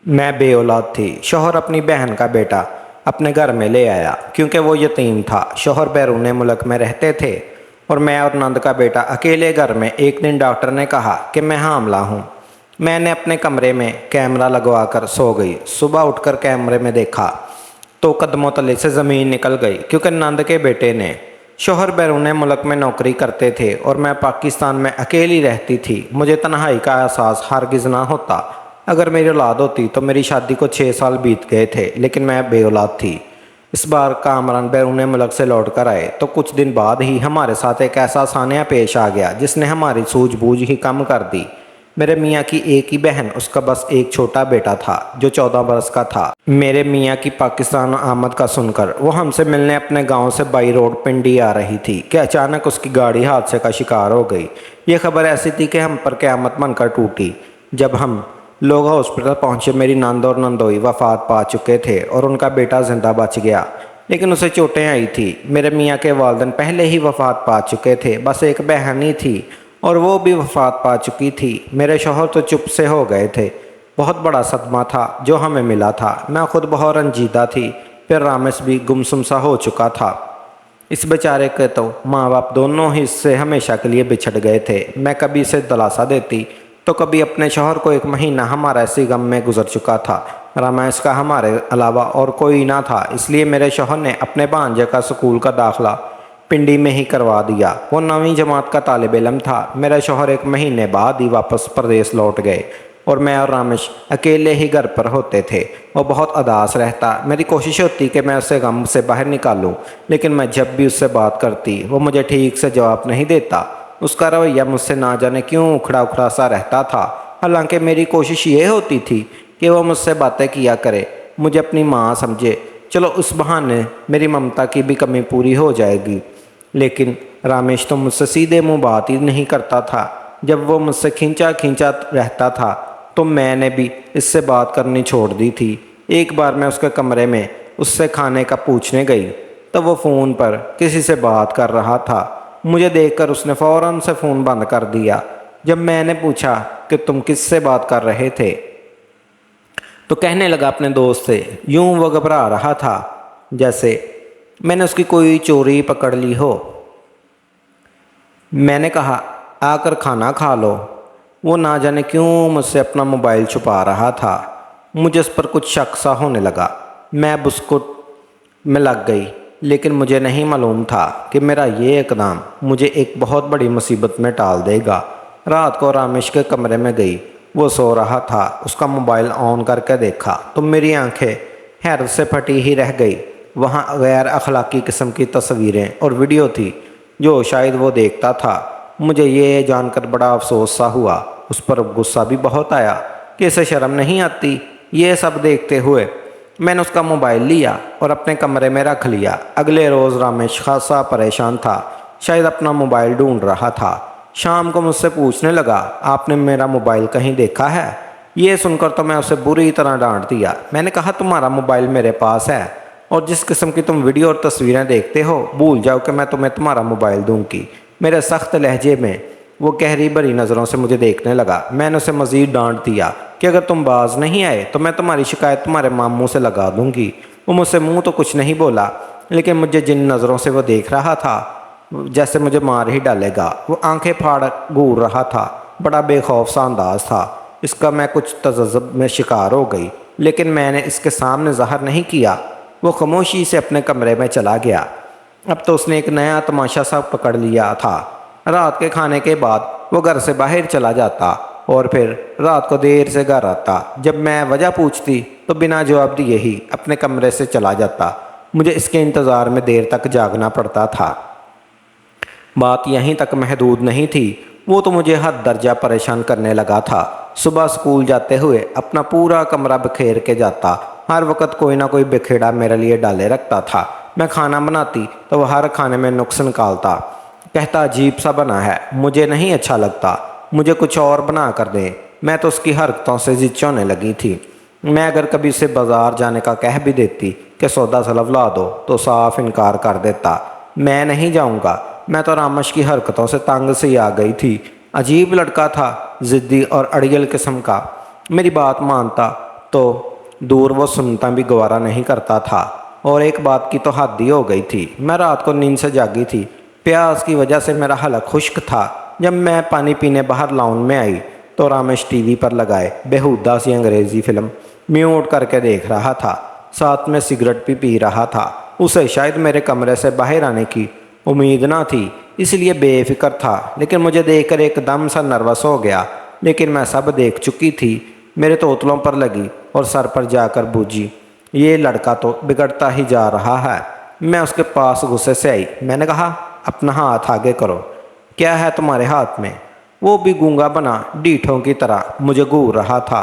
मैं बे औलाद थी। शौहर अपनी बहन का बेटा अपने घर में ले आया क्योंकि वो यतीम था। शौहर बैरून मुल्क में रहते थे और मैं और नंद का बेटा अकेले घर में। एक दिन डॉक्टर ने कहा कि मैं हामला हूँ। मैंने अपने कमरे में कैमरा लगवा कर सो गई। सुबह उठकर कैमरे में देखा तो कदमों तले से ज़मीन निकल गई क्योंकि नंद के बेटे ने। शौहर बैरून मुल्क में नौकरी करते थे और मैं पाकिस्तान में अकेली रहती थी। मुझे तन्हाई का एहसास हरगिज़ ना होता। अगर मेरी औलाद होती तो मेरी शादी को 6 साल बीत गए थे, लेकिन मैं बे औलाद थी। इस बार कामरान बैरून मुल्क से लौट कर आए तो कुछ दिन बाद ही हमारे साथ एक ऐसा सानिया पेश आ गया जिसने हमारी सूझबूझ ही कम कर दी। मेरे मियाँ की एक ही बहन, उसका बस एक छोटा बेटा था जो 14 बरस का था। मेरे मियाँ की पाकिस्तान आमद का सुनकर वो हमसे मिलने अपने गांव से बाई रोड पिंडी आ रही थी कि अचानक उसकी गाड़ी हादसे का शिकार हो गई। ये खबर ऐसी थी कि हम पर क़यामत बनकर टूटी। जब हम लोग हॉस्पिटल पहुंचे, मेरी नंद और नंदोई वफात पा चुके थे और उनका बेटा जिंदा बच गया, लेकिन उसे चोटें आई थी। मेरे मियाँ के वालिदैन पहले ही वफात पा चुके थे, बस एक बहन ही थी और वो भी वफात पा चुकी थी। मेरे शौहर तो चुप से हो गए थे। बहुत बड़ा सदमा था जो हमें मिला था। मैं खुद बहुत रंजीदा थी। फिर रामेश भी गुमसुम सा हो चुका था। इस बेचारे के तो माँ बाप दोनों ही इससे हमेशा के लिए बिछड़ गए थे। मैं कभी इसे दिलासा देती तो कभी अपने शौहर को। 1 महीना हमारा इसी गम में गुजर चुका था। रमेश का हमारे अलावा और कोई ना था, इसलिए मेरे शौहर ने अपने भांजे का स्कूल का दाखिला पिंडी में ही करवा दिया। वो 9वीं जमात का तालिब इल्म था। मेरे शौहर 1 महीने बाद ही वापस प्रदेश लौट गए और मैं और रमेश अकेले ही घर पर होते थे। वो बहुत उदास रहता। मेरी कोशिश होती कि मैं उसे गम से बाहर निकालूं, लेकिन मैं जब भी उससे बात करती वो मुझे ठीक से जवाब नहीं देता। उसका रवैया मुझसे ना जाने क्यों उखड़ा उखड़ा सा रहता था। हालांकि मेरी कोशिश ये होती थी कि वो मुझसे बातें किया करे, मुझे अपनी माँ समझे। चलो उस बहाने मेरी ममता की भी कमी पूरी हो जाएगी। लेकिन रामेश तो मुझसे सीधे मुंह बात ही नहीं करता था। जब वो मुझसे खींचा खींचा रहता था तो मैंने भी इससे बात करनी छोड़ दी थी। एक बार मैं उसके कमरे में उससे खाने का पूछने गई तो वो फ़ोन पर किसी से बात कर रहा था। मुझे देखकर उसने फ़ौरन से फ़ोन बंद कर दिया। जब मैंने पूछा कि तुम किससे बात कर रहे थे तो कहने लगा अपने दोस्त से। यूं वो घबरा रहा था जैसे मैंने उसकी कोई चोरी पकड़ ली हो। मैंने कहा आकर खाना खा लो। वो ना जाने क्यों मुझसे अपना मोबाइल छुपा रहा था। मुझे उस पर कुछ शक सा होने लगा। मैं बिस्कुट में लग गई, लेकिन मुझे नहीं मालूम था कि मेरा ये इकदाम मुझे एक बहुत बड़ी मुसीबत में टाल देगा। रात को रामेश के कमरे में गई। वो सो रहा था। उसका मोबाइल ऑन करके देखा तो मेरी आंखें हैरत से फटी ही रह गई। वहाँ गैर अखलाकी किस्म की तस्वीरें और वीडियो थी जो शायद वो देखता था। मुझे ये जानकर बड़ा अफसोस सा हुआ। उस पर गुस्सा भी बहुत आया कि इसे शर्म नहीं आती ये सब देखते हुए। मैंने उसका मोबाइल लिया और अपने कमरे में रख लिया। अगले रोज़ रमेश खासा परेशान था, शायद अपना मोबाइल ढूंढ रहा था। शाम को मुझसे पूछने लगा आपने मेरा मोबाइल कहीं देखा है। ये सुनकर तो मैं उसे बुरी तरह डांट दिया। मैंने कहा तुम्हारा मोबाइल मेरे पास है और जिस किस्म की तुम वीडियो और तस्वीरें देखते हो भूल जाओ कि मैं तुम्हें तुम्हारा मोबाइल दूंगी। मेरे सख्त लहजे में वो गहरी भरी नज़रों से मुझे देखने लगा। मैंने उसे मज़ीद डांट दिया कि अगर तुम बाज नहीं आए तो मैं तुम्हारी शिकायत तुम्हारे मामू से लगा दूंगी। वो मुझसे मुंह तो कुछ नहीं बोला, लेकिन मुझे जिन नज़रों से वो देख रहा था जैसे मुझे मार ही डालेगा। वो आंखें फाड़ घूर रहा था, बड़ा बेखौफ सा अंदाज था इसका। मैं कुछ तज़ब्ज़ुब में शिकार हो गई, लेकिन मैंने इसके सामने ज़ाहिर नहीं किया। वो खामोशी से अपने कमरे में चला गया। अब तो उसने एक नया तमाशा सा पकड़ लिया था। रात के खाने के बाद वो घर से बाहर चला जाता और फिर रात को देर से घर आता। जब मैं वजह पूछती तो बिना जवाब दिए ही अपने कमरे से चला जाता। मुझे इसके इंतज़ार में देर तक जागना पड़ता था। बात यहीं तक महदूद नहीं थी, वो तो मुझे हद दर्जा परेशान करने लगा था। सुबह स्कूल जाते हुए अपना पूरा कमरा बिखेर के जाता। हर वक्त कोई ना कोई बिखेड़ा मेरे लिए डाले रखता था। मैं खाना बनाती तो वह हर खाने में नुक्स निकालता। कहता अजीब सा बना है, मुझे नहीं अच्छा लगता, मुझे कुछ और बना कर दें। मैं तो उसकी हरकतों से जिद होने लगी थी। मैं अगर कभी उसे बाज़ार जाने का कह भी देती कि सौदा सलवला दो तो साफ इनकार कर देता। मैं नहीं जाऊंगा। मैं तो रामश की हरकतों से तंग सी आ गई थी। अजीब लड़का था, ज़िद्दी और अड़ियल किस्म का। मेरी बात मानता तो दूर वो सुनता भी गवारा नहीं करता था। और एक बात की तो हद ही हो गई थी, मैं रात को नींद से जागी थी। प्यास की वजह से मेरा हलक खुश्क था। जब मैं पानी पीने बाहर लाउंज में आई तो रामेश टीवी पर लगाए बेहुदा सी अंग्रेज़ी फिल्म म्यूट करके देख रहा था, साथ में सिगरेट भी पी रहा था। उसे शायद मेरे कमरे से बाहर आने की उम्मीद ना थी, इसलिए बेफिक्र था। लेकिन मुझे देखकर एकदम सा नर्वस हो गया। लेकिन मैं सब देख चुकी थी। मेरे तोतलों पर लगी और सर पर जाकर बूझी। ये लड़का तो बिगड़ता ही जा रहा है। मैं उसके पास गुस्से से आई। मैंने कहा, अपना हाथ आगे करो। क्या है तुम्हारे हाथ में? वो भी गूंगा बना डीठों की तरह मुझे घूर रहा था।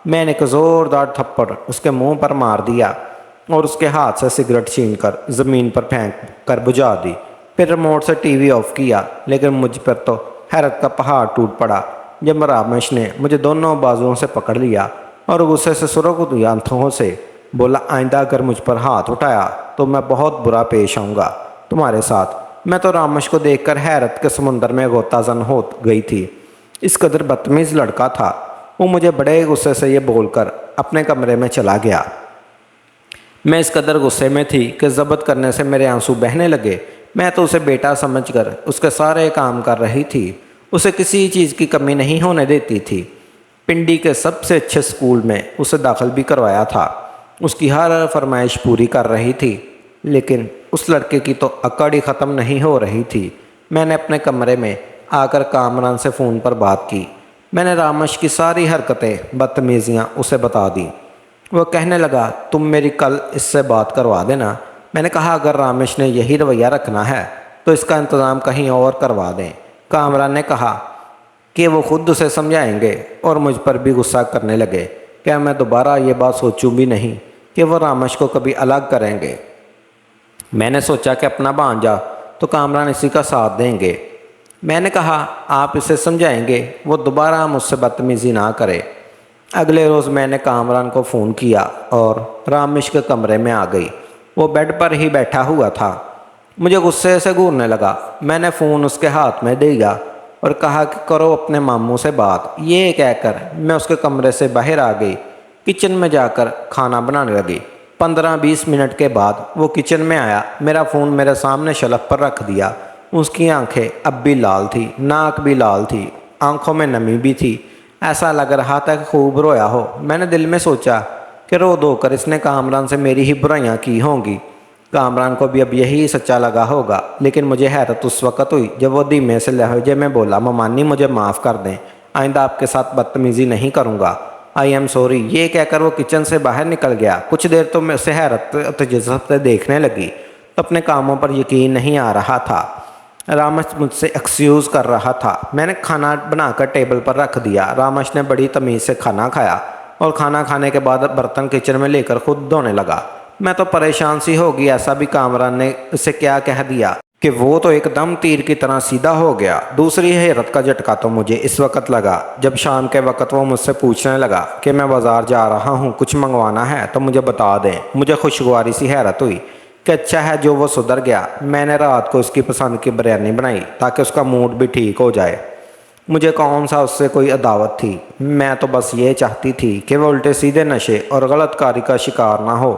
मैंने एक ज़ोरदार थप्पड़ उसके मुंह पर मार दिया और उसके हाथ से सिगरेट छीनकर ज़मीन पर फेंक कर बुझा दी। फिर रिमोट से टीवी ऑफ किया। लेकिन मुझ पर तो हैरत का पहाड़ टूट पड़ा जब रामेश ने मुझे दोनों बाजुओं से पकड़ लिया और गुस्से से सुरख हुई आंखों से बोला, आइंदा अगर मुझ पर हाथ उठाया तो मैं बहुत बुरा पेश आऊँगा तुम्हारे साथ। मैं तो रामेश को देखकर हैरत के समुंदर में गोताजन हो गई थी। इस कदर बदतमीज़ लड़का था। वो मुझे बड़े गुस्से से ये बोलकर अपने कमरे में चला गया। मैं इस कदर गुस्से में थी कि ज़ब्त करने से मेरे आंसू बहने लगे। मैं तो उसे बेटा समझकर उसके सारे काम कर रही थी। उसे किसी चीज़ की कमी नहीं होने देती थी। पिंडी के सबसे अच्छे स्कूल में उसे दाखिल भी करवाया था। उसकी हर फरमाइश पूरी कर रही थी। लेकिन उस लड़के की तो अकड़ ही ख़त्म नहीं हो रही थी। मैंने अपने कमरे में आकर कामरान से फ़ोन पर बात की। मैंने रामेश की सारी हरकतें बदतमीज़ियाँ उसे बता दी। वो कहने लगा, तुम मेरी कल इससे बात करवा देना। मैंने कहा, अगर रामेश ने यही रवैया रखना है तो इसका इंतज़ाम कहीं और करवा दें। कामरान ने कहा कि वो खुद उसे समझाएंगे और मुझ पर भी गुस्सा करने लगे। क्या मैं दोबारा ये बात सोचूं भी नहीं कि वो रामेश को कभी अलग करेंगे। मैंने सोचा कि अपना भांजा तो कामरान इसी का साथ देंगे। मैंने कहा, आप इसे समझाएंगे वो दोबारा मुझसे बदतमीज़ी ना करे। अगले रोज़ मैंने कामरान को फ़ोन किया और रामेश के कमरे में आ गई। वो बेड पर ही बैठा हुआ था। मुझे गुस्से से घूरने लगा। मैंने फ़ोन उसके हाथ में दे दिया और कहा कि करो अपने मामू से बात। ये कहकर मैं उसके कमरे से बाहर आ गई। किचन में जाकर खाना बनाने लगी। 15-20 मिनट के बाद वो किचन में आया। मेरा फ़ोन मेरे सामने शेल्फ पर रख दिया। उसकी आंखें अब भी लाल थी, नाक भी लाल थी, आंखों में नमी भी थी। ऐसा लग रहा था कि खूब रोया हो। मैंने दिल में सोचा कि रो धो कर इसने कामरान से मेरी ही बुराइयां की होंगी। कामरान को भी अब यही सच्चा लगा होगा। लेकिन मुझे हैरत उस वक़्त हुई जब वो धीमे से लहजे में बोला, ममानी मुझे माफ़ कर दें, आइंदा आपके साथ बदतमीज़ी नहीं करूँगा, आई एम सॉरी। ये कहकर वो किचन से बाहर निकल गया। कुछ देर तो मैं उसे हैरत तजस्सुस से देखने लगी तो अपने कामों पर यकीन नहीं आ रहा था। रामेश मुझसे एक्सक्यूज़ कर रहा था। मैंने खाना बनाकर टेबल पर रख दिया। रामेश ने बड़ी तमीज़ से खाना खाया और खाना खाने के बाद बर्तन किचन में लेकर खुद धोने लगा। मैं तो परेशान सी हो गई। ऐसा भी कामरान ने उसे क्या कह दिया कि वो तो एकदम तीर की तरह सीधा हो गया। दूसरी हैरत का झटका तो मुझे इस वक्त लगा जब शाम के वक्त वो मुझसे पूछने लगा कि मैं बाज़ार जा रहा हूँ, कुछ मंगवाना है तो मुझे बता दें। मुझे खुशगवारी सी हैरत हुई कि अच्छा है जो वो सुधर गया। मैंने रात को उसकी पसंद की बिरयानी बनाई ताकि उसका मूड भी ठीक हो जाए। मुझे कौन सा उससे कोई अदावत थी। मैं तो बस ये चाहती थी कि वह उल्टे सीधे नशे और गलत कारी का शिकार ना हो।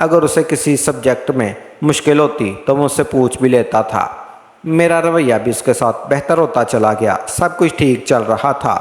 अगर उसे किसी सब्जेक्ट में मुश्किल होती तो मुझसे पूछ भी लेता था। मेरा रवैया भी उसके साथ बेहतर होता चला गया। सब कुछ ठीक चल रहा था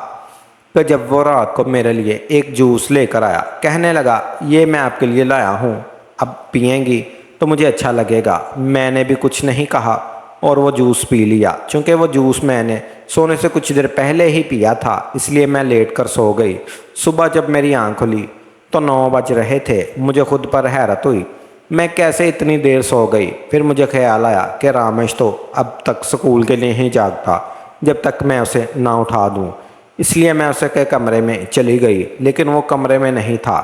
कि जब वो रात को मेरे लिए एक जूस लेकर आया। कहने लगा, ये मैं आपके लिए लाया हूँ, अब पिएंगी तो मुझे अच्छा लगेगा। मैंने भी कुछ नहीं कहा और वो जूस पी लिया। चूँकि वो जूस मैंने सोने से कुछ देर पहले ही पिया था, इसलिए मैं लेट कर सो गई। सुबह जब मेरी आँख खुली तो 9 बज रहे थे। मुझे खुद पर हैरत हुई, मैं कैसे इतनी देर सो गई। फिर मुझे ख्याल आया कि रामेश तो अब तक स्कूल के लिए ही जागता जब तक मैं उसे ना उठा दूँ। इसलिए मैं उसे के कमरे में चली गई। लेकिन वो कमरे में नहीं था।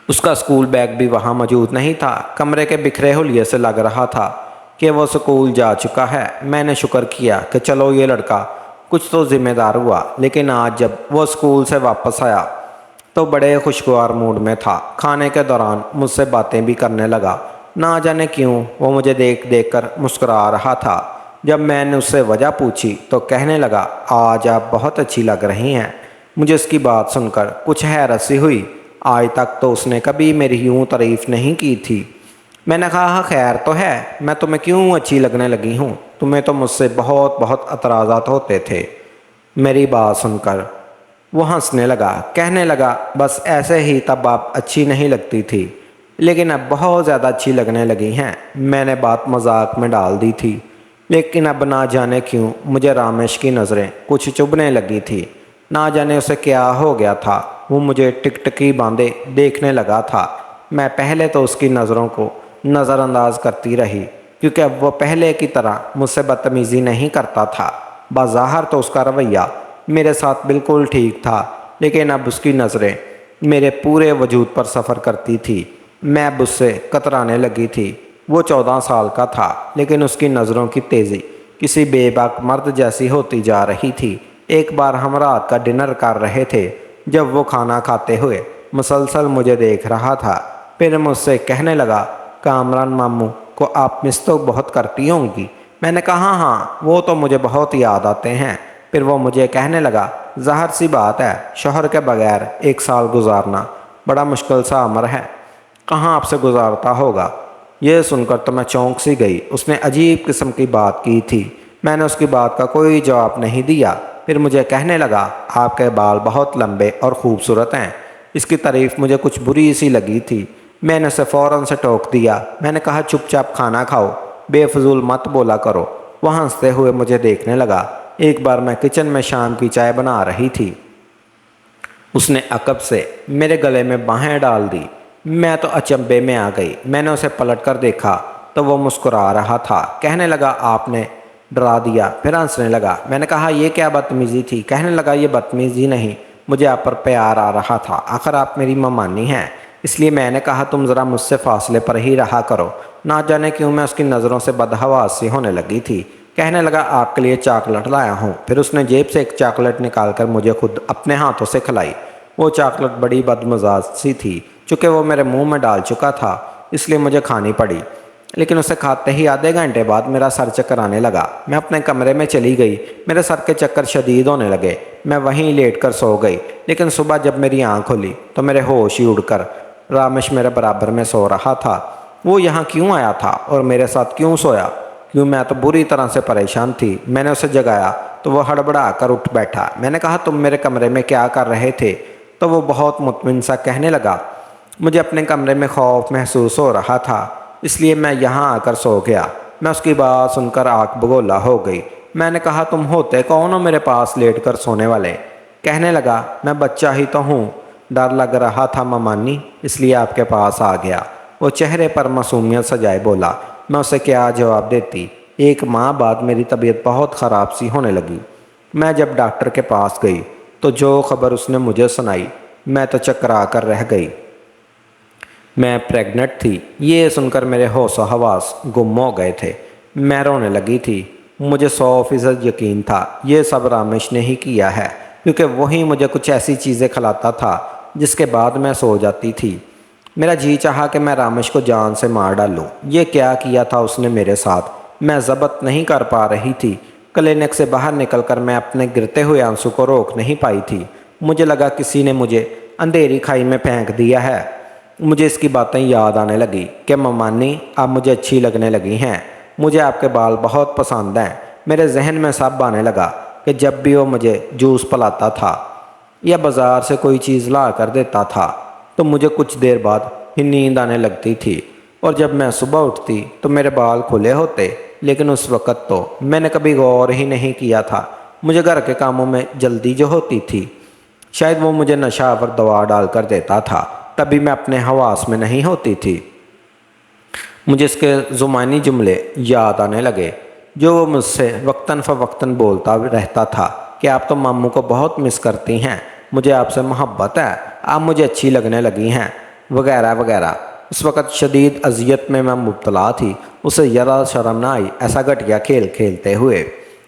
उसका स्कूल बैग भी वहाँ मौजूद नहीं था। कमरे के बिखरे हुलिये से लग रहा था कि वो स्कूल जा चुका है। मैंने शुक्र किया कि चलो ये लड़का कुछ तो ज़िम्मेदार हुआ। लेकिन आज जब वो स्कूल से वापस आया तो बड़े खुशगवार मूड में था। खाने के दौरान मुझसे बातें भी करने लगा। ना जाने क्यों वो मुझे देख देख कर मुस्कुरा रहा था। जब मैंने उससे वजह पूछी तो कहने लगा, आज आप बहुत अच्छी लग रही हैं। मुझे उसकी बात सुनकर कुछ हैरत सी हुई। آج تک تو اس نے کبھی میری یوں تعریف نہیں کی تھی۔ میں نے کہا خیر تو ہے، میں تمہیں کیوں اچھی لگنے لگی ہوں؟ تمہیں تو مجھ سے بہت بہت اعتراضات ہوتے تھے۔ میری بات سن کر وہ ہنسنے لگا، کہنے لگا بس ایسے ہی تب آپ اچھی نہیں لگتی تھی، لیکن اب بہت زیادہ اچھی لگنے لگی ہیں۔ میں نے بات مذاق میں ڈال دی تھی، لیکن اب نہ جانے کیوں مجھے رامش کی نظریں کچھ چبھنے لگی تھی۔ نہ جانے اسے کیا ہو گیا تھا، وہ مجھے ٹکٹکی باندھے دیکھنے لگا تھا۔ میں پہلے تو اس کی نظروں کو نظر انداز کرتی رہی، کیونکہ اب وہ پہلے کی طرح مجھ سے بدتمیزی نہیں کرتا تھا۔ بظاہر تو اس کا رویہ میرے ساتھ بالکل ٹھیک تھا، لیکن اب اس کی نظریں میرے پورے وجود پر سفر کرتی تھی۔ میں اب اس سے کترانے لگی تھی۔ وہ 14 سال کا تھا، لیکن اس کی نظروں کی تیزی کسی بے باک مرد جیسی ہوتی جا رہی تھی۔ ایک بار ہم رات کا ڈنر کر رہے تھے، جب وہ کھانا کھاتے ہوئے مسلسل مجھے دیکھ رہا تھا، پھر مجھ سے کہنے لگا کامران ماموں کو آپ مس تو بہت کرتی ہوں گی۔ میں نے کہا ہاں، وہ تو مجھے بہت یاد آتے ہیں۔ پھر وہ مجھے کہنے لگا ظاہر سی بات ہے، شوہر کے بغیر 1 سال گزارنا بڑا مشکل سا امر ہے، کہاں آپ سے گزارتا ہوگا۔ یہ سن کر تو میں چونک سی گئی۔ اس نے عجیب قسم کی بات کی تھی۔ میں نے اس کی بات کا کوئی جواب نہیں دیا۔ پھر مجھے کہنے لگا آپ کے بال بہت لمبے اور خوبصورت ہیں۔ اس کی تعریف مجھے کچھ بری سی لگی تھی۔ میں نے اسے فوراً سے ٹوک دیا۔ میں نے کہا چپ چاپ کھانا کھاؤ، بے فضول مت بولا کرو۔ وہ ہنستے ہوئے مجھے دیکھنے لگا۔ ایک بار میں کچن میں شام کی چائے بنا رہی تھی، اس نے عقب سے میرے گلے میں باہیں ڈال دی۔ میں تو اچنبے میں آ گئی۔ میں نے اسے پلٹ کر دیکھا تو وہ مسکرا رہا تھا۔ کہنے لگا آپ نے ڈرا دیا، پھر ہنسنے لگا۔ میں نے کہا یہ کیا بدتمیزی تھی؟ کہنے لگا یہ بدتمیزی نہیں، مجھے آپ پر پیار آ رہا تھا، آخر آپ میری ممانی ہیں، اس لیے میں نے کہا تم ذرا مجھ سے فاصلے پر ہی رہا کرو۔ نہ جانے کیوں میں اس کی نظروں سے بدحواس سی ہونے لگی تھی۔ کہنے لگا آپ کے لیے چاکلیٹ لایا ہوں۔ پھر اس نے جیب سے ایک چاکلیٹ نکال کر مجھے خود اپنے ہاتھوں سے کھلائی۔ وہ چاکلیٹ بڑی بدمزاج سی تھی، چونکہ وہ میرے منہ میں ڈال چکا تھا، اس لیے مجھے کھانی پڑی۔ لیکن اسے کھاتے ہی آدھے گھنٹے بعد میرا سر چکر آنے لگا۔ میں اپنے کمرے میں چلی گئی۔ میرے سر کے چکر شدید ہونے لگے۔ میں وہیں لیٹ کر سو گئی۔ لیکن صبح جب میری آنکھ کھلی تو میرے ہوش ہی اڑ کر رامش میرے برابر میں سو رہا تھا۔ وہ یہاں کیوں آیا تھا اور میرے ساتھ کیوں سویا؟ کیوں میں تو بری طرح سے پریشان تھی۔ میں نے اسے جگایا تو وہ ہڑبڑا کر اٹھ بیٹھا۔ میں نے کہا تم میرے کمرے میں کیا کر رہے تھے؟ تو وہ بہت مطمئن سا کہنے لگا مجھے اپنے کمرے میں خوف محسوس ہو رہا تھا، اس لیے میں یہاں آ کر سو گیا۔ میں اس کی بات سن کر آنکھ بگولا ہو گئی۔ میں نے کہا تم ہوتے کون ہو میرے پاس لیٹ کر سونے والے؟ کہنے لگا میں بچہ ہی تو ہوں، ڈر لگ رہا تھا ممانی، اس لیے آپ کے پاس آ گیا۔ وہ چہرے پر معصومیت سجائے بولا۔ میں اسے کیا جواب دیتی؟ 1 ماہ بعد میری طبیعت بہت خراب سی ہونے لگی۔ میں جب ڈاکٹر کے پاس گئی تو جو خبر اس نے مجھے سنائی، میں تو چکرا کر رہ گئی۔ میں پریگننٹ تھی۔ یہ سن کر میرے ہوش و حواس گم ہو گئے تھے۔ میں رونے لگی تھی۔ مجھے 100% یقین تھا یہ سب رامش نے ہی کیا ہے، کیونکہ وہی مجھے کچھ ایسی چیزیں کھلاتا تھا جس کے بعد میں سو جاتی تھی۔ میرا جی چاہا کہ میں رامش کو جان سے مار ڈالوں۔ یہ کیا کیا تھا اس نے میرے ساتھ، میں ضبط نہیں کر پا رہی تھی۔ کلینک سے باہر نکل کر میں اپنے گرتے ہوئے آنسو کو روک نہیں پائی تھی۔ مجھے لگا کسی نے مجھے اندھیری کھائی میں پھینک دیا ہے۔ مجھے اس کی باتیں یاد آنے لگی کہ ممانی آپ مجھے اچھی لگنے لگی ہیں، مجھے آپ کے بال بہت پسند ہیں۔ میرے ذہن میں سب آنے لگا کہ جب بھی وہ مجھے جوس پلاتا تھا یا بازار سے کوئی چیز لا کر دیتا تھا تو مجھے کچھ دیر بعد ہی نیند آنے لگتی تھی، اور جب میں صبح اٹھتی تو میرے بال کھلے ہوتے۔ لیکن اس وقت تو میں نے کبھی غور ہی نہیں کیا تھا۔ مجھے گھر کے کاموں میں جلدی جو ہوتی تھی، شاید وہ مجھے نشہ آور دوا ڈال کر دیتا تھا، تبھی میں اپنے حواس میں نہیں ہوتی تھی۔ مجھے اس کے زمانی جملے یاد آنے لگے جو وہ مجھ سے وقتاً فوقتاً بولتا رہتا تھا کہ آپ تو ماموں کو بہت مس کرتی ہیں، مجھے آپ سے محبت ہے، آپ مجھے اچھی لگنے لگی ہیں، وغیرہ وغیرہ۔ اس وقت شدید اذیت میں مبتلا تھی۔ اسے ذرا شرم نہ آئی ایسا گھٹیا کھیل کھیلتے ہوئے۔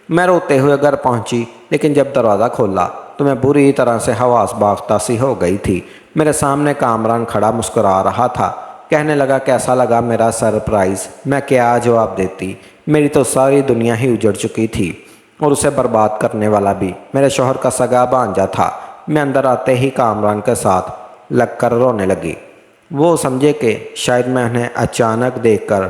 میں روتے ہوئے گھر پہنچی، لیکن جب دروازہ کھولا تو میں بری طرح سے حواس باختہ سی ہو گئی تھی۔ میرے سامنے کامران کھڑا مسکرا رہا تھا۔ کہنے لگا کیسا لگا میرا سرپرائز؟ میں کیا جواب دیتی؟ میری تو ساری دنیا ہی اجڑ چکی تھی، اور اسے برباد کرنے والا بھی میرے شوہر کا سگا بھانجا تھا۔ میں اندر آتے ہی کامران کے ساتھ لگ کر رونے لگی۔ وہ سمجھے کہ شاید میں انہیں اچانک دیکھ کر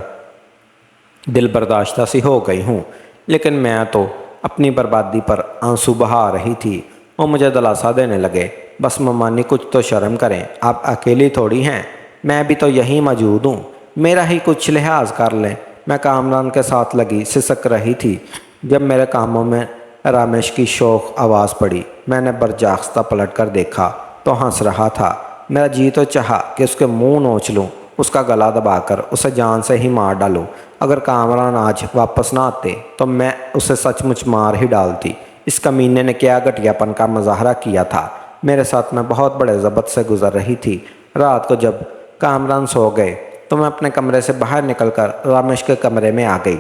دل برداشتہ سی ہو گئی ہوں، لیکن میں تو اپنی بربادی پر آنسو بہا رہی تھی۔ وہ مجھے دلاسا دینے لگے، بس ممانی کچھ تو شرم کریں، آپ اکیلی تھوڑی ہیں، میں بھی تو یہیں موجود ہوں، میرا ہی کچھ لحاظ کر لیں۔ میں کامران کے ساتھ لگی سسک رہی تھی جب میرے کاموں میں رمیش کی شوخ آواز پڑی۔ میں نے برجاختہ پلٹ کر دیکھا تو ہنس رہا تھا۔ میرا جی تو چاہا کہ اس کے منہ نوچ لوں، اس کا گلا دبا کر اسے جان سے ہی مار ڈالوں۔ اگر کامران آج واپس نہ آتے تو میں اسے سچ مچ مار ہی ڈالتی۔ اس کمینے نے کیا گھٹیا پن کا مظاہرہ کیا تھا میرے ساتھ۔ میں بہت بڑے ضبط سے گزر رہی تھی۔ رات کو جب کامران سو گئے تو میں اپنے کمرے سے باہر نکل کر رمیش کے کمرے میں آ گئی۔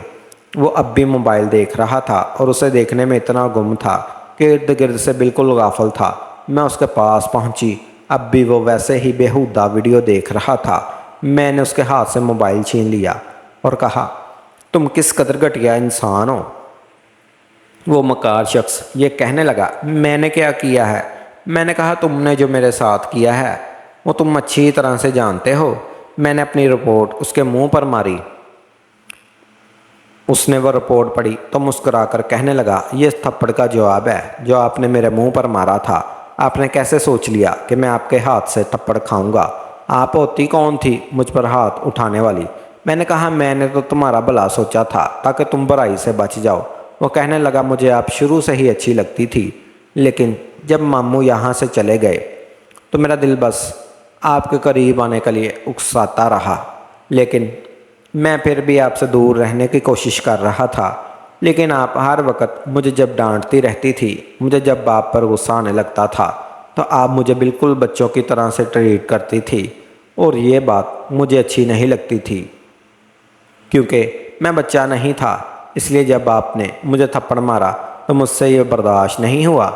وہ اب بھی موبائل دیکھ رہا تھا اور اسے دیکھنے میں اتنا گم تھا کہ ارد گرد سے بالکل غافل تھا۔ میں اس کے پاس پہنچی، اب بھی وہ ویسے ہی بیہودہ ویڈیو دیکھ رہا تھا۔ میں نے اس کے ہاتھ سے موبائل چھین لیا اور کہا، تم کس قدر گھٹیا انسان ہو۔ وہ مکار شخص یہ کہنے لگا، میں نے کیا کیا ہے؟ میں نے کہا، تم نے جو میرے ساتھ کیا ہے وہ تم اچھی طرح سے جانتے ہو۔ میں نے اپنی رپورٹ اس کے منہ پر ماری۔ اس نے وہ رپورٹ پڑھی تو مسکرا کر کہنے لگا، یہ تھپڑ کا جواب ہے جو آپ نے میرے منہ پر مارا تھا۔ آپ نے کیسے سوچ لیا کہ میں آپ کے ہاتھ سے تھپڑ کھاؤں گا؟ آپ ہوتی کون تھی مجھ پر ہاتھ اٹھانے والی؟ میں نے کہا، میں نے تو تمہارا بھلا سوچا تھا تاکہ تم برائی سے بچ جاؤ۔ وہ کہنے لگا، مجھے آپ شروع سے ہی اچھی لگتی تھی، لیکن جب ماموں یہاں سے چلے گئے تو میرا دل بس آپ کے قریب آنے کے لیے اکساتا رہا، لیکن میں پھر بھی آپ سے دور رہنے کی کوشش کر رہا تھا۔ لیکن آپ ہر وقت مجھے جب ڈانٹتی رہتی تھی، مجھے جب باپ پر غصہ آنے لگتا تھا تو آپ مجھے بالکل بچوں کی طرح سے ٹریٹ کرتی تھی، اور یہ بات مجھے اچھی نہیں لگتی تھی کیونکہ میں بچہ نہیں تھا۔ اس لیے جب آپ نے مجھے تھپڑ مارا تو مجھ سے یہ برداشت نہیں ہوا۔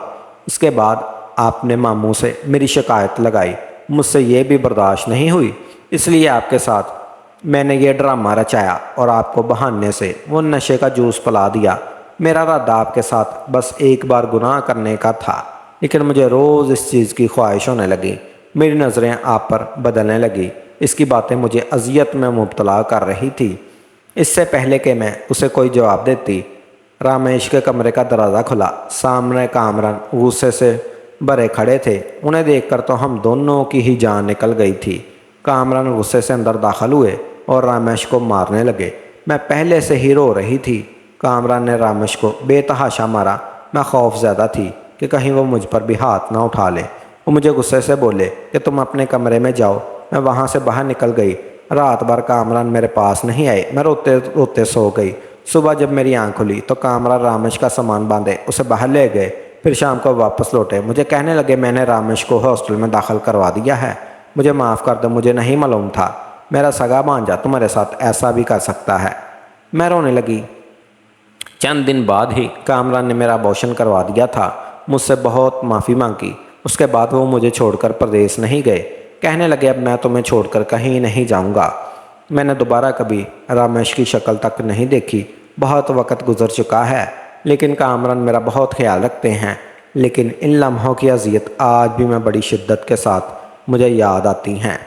اس کے بعد آپ نے ماموں سے میری شکایت لگائی، مجھ سے یہ بھی برداشت نہیں ہوئی۔ اس لیے آپ کے ساتھ میں نے یہ ڈرامہ رچایا اور آپ کو بہانے سے وہ نشے کا جوس پلا دیا۔ میرا ارادہ آپ کے ساتھ بس ایک بار گناہ کرنے کا تھا، لیکن مجھے روز اس چیز کی خواہش ہونے لگی۔ میری نظریں آپ پر بدلنے لگی۔ اس کی باتیں مجھے اذیت میں مبتلا کر رہی تھی۔ اس سے پہلے کہ میں اسے کوئی جواب دیتی، رمیش کے کمرے کا دروازہ کھلا۔ سامنے کامران غصے سے بھرے کھڑے تھے۔ انہیں دیکھ کر تو ہم دونوں کی ہی جان نکل گئی تھی۔ کامران غصے سے اندر داخل ہوئے اور رمیش کو مارنے لگے۔ میں پہلے سے ہی رو رہی تھی۔ کامران نے رمیش کو بے تحاشا مارا۔ میں خوف زیادہ تھی کہ کہیں وہ مجھ پر بھی ہاتھ نہ اٹھا لے۔ وہ مجھے غصے سے بولے کہ تم اپنے کمرے میں جاؤ۔ میں وہاں سے باہر نکل گئی۔ رات بھر کامران میرے پاس نہیں آئے۔ میں روتے روتے سو گئی۔ صبح جب میری آنکھ کھلی تو کامران رمیش کا سامان باندھے اسے باہر لے گئے، پھر شام کو واپس لوٹے۔ مجھے کہنے لگے، میں نے رمیش کو ہاسٹل میں داخل کروا دیا ہے، مجھے معاف کر دو، مجھے نہیں معلوم تھا میرا سگا بھانجا تمہارے ساتھ ایسا بھی کر سکتا ہے۔ میں رونے لگی۔ چند دن بعد ہی کامران نے میرا ابورشن کروا دیا تھا۔ مجھ سے بہت معافی مانگی۔ اس کے بعد وہ مجھے چھوڑ کر پردیس نہیں گئے۔ کہنے لگے، اب میں تمہیں چھوڑ کر کہیں نہیں جاؤں گا۔ میں نے دوبارہ کبھی رمیش کی شکل تک نہیں دیکھی۔ بہت وقت گزر چکا ہے، لیکن کامران میرا بہت خیال رکھتے ہیں۔ لیکن ان لمحوں کی اذیت آج بھی میں بڑی شدت کے ساتھ مجھے یاد آتی ہیں۔